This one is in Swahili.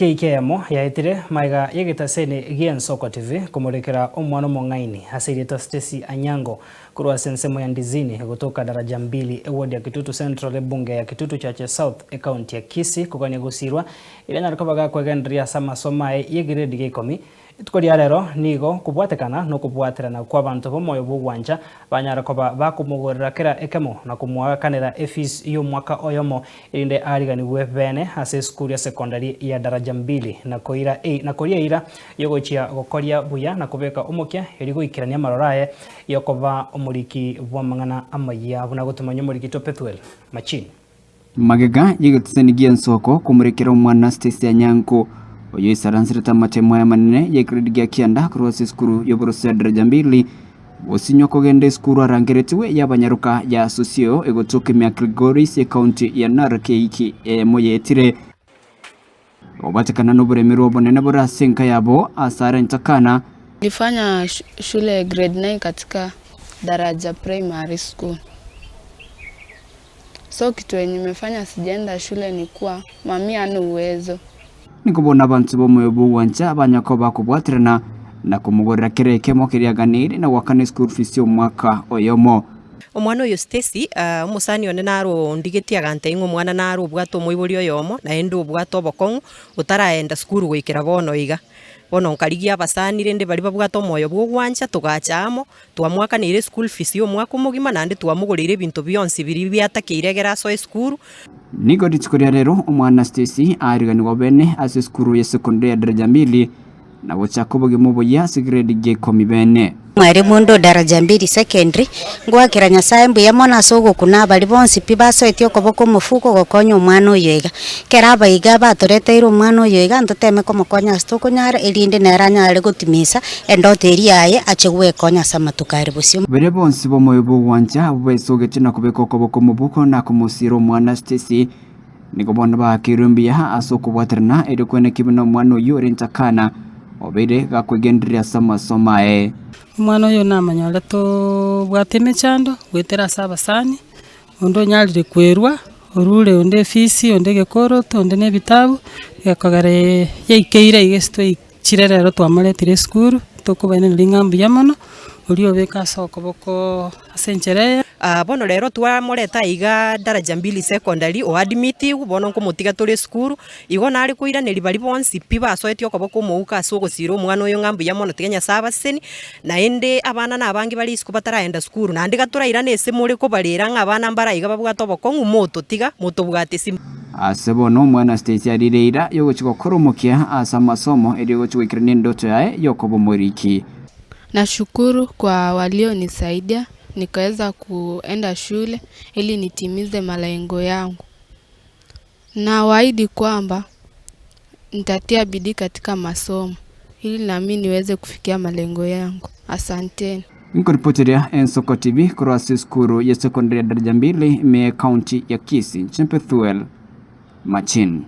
KKM yaitire maiga yegitaseni Giensoko TV kumurekera omwana Mong'aini asirita Stacy Anyango kurwa sensemo ya Ndizini kutoka daraja 2 ward ya Kitutu Central bunge ya Kitutu Chache South county ya Kisii kugania gusirwa ile narikobaga kwegenderia sama somae yegiredi gikomi Tukoria rero nigo kubwatekana no kubwaterana kwa bantu bomoyo bugwanja banyarakoba bakumugorera kera ekemo na kumwakanira efis yo mwaka oyomo inde ariganiwe bene ase skuru ya secondary ya daraja 2 na koria ira yogochia gokoria buya na kubeka omokia erigo ikirania marorae yokoba omuriki bwa mangana amaya buna gutumanya omuriki Topethuel Machini magega yegitaseni Giensoko kumurekera omwana Stacy Anyango oyo isaransirita matemo ya manene ya grade gya kianda kurwa skuru y'oburusi daraja 2 osinyo kogende skuru arangeretiwe y'abanyaruka ya socio egotoke mya Gregoris ya county ya Narok iki moyetire obatekana n'oburemero obonene burasenka yabo asara ntakana. Nilifanya shule grade 9 katika daraja primary school. So kitu yenye nimefanya sijaenda shule ni kuwa mami ana uwezo. Nikubona abantu bomoyo bugwanja abanyakoba kubwatirana na kumugorera kirekemo kiriaganire na wakane school fees yo mwaka oyomo. Omwana oyo Stacy umusani one naro ndigetia gante ingo mwana naro bwato moibori oyomo na endo bwato obokong utaraenda school gwikira bono iga bono nkarigia abasani rende bari babwato moyo bugwanja tugachamo twamwaka nire school fees yo mwaka mugima nande twamugorire bintu byonsi biri byatakire geraso school. Nigo ditskoria rero omwana Stacy ariganirwa bene ase skuru ya secondary ya daraja 2 na gochakoboge muboya grade ge 10 bene mwari mundo daraja 2 secondary ngwakira Nyasaye mbuya mona sogo kuna bali bonsi pibaso etio koboko mufuko gokonya omwana oyega kera baiga batoreteire omwana oyega ntoteme komokonya stokonyara elinde neranyare gotimisa endoteri yaye achegwe konya samatukari busio bere bonsi bomoyo bugwanja bwesogete na kubeka koboko mubuko na kumusira omwana Stacy nigo bona bakirumbia asoko bwaterna edekwene kibino omwana oyo rentakana obere gakwegenderia sama somae omwana oyo namanyara to bwateme chando gwetera sabasani ondo nyalire kwerwa orure onde fisi onde gekoro onde nebitabu yakagare yeikeire igesto ikirerero twamuretire skuru tokubene lingambu yamono uriyo beka soko boko asenchereye bono rero twamureta iga daraja 2 secondary o admit bono nkomutiga turi skuru igo nari kuiraneri bari bonsi piba soetio koboko muuka sogo siro mwana oyo ngambu ya mono tiganya sabaseni na ende abana nabangi bari isiko bataraenda skuru na ndiga turairane ese muri ko barera ngabana mbara iga babwato boko ngumoto tiga moto bwate sim asebono mwana Stacy arireira yogochiko koromokia asa masomo erigochwikirane ndoto yae yokobo moriki. Nashukuru kwa walionisaidia nikaweza kuenda shule ili nitimize malengo yangu. Na waahidi kwamba nitatia bidii katika masomo ili na mimi niweze kufikia malengo yangu. Asanteni. Nkoripoteria Ensoko TV kurwa skuru ya secondary daraja 2 me county ya Kisii Topethuel Machini.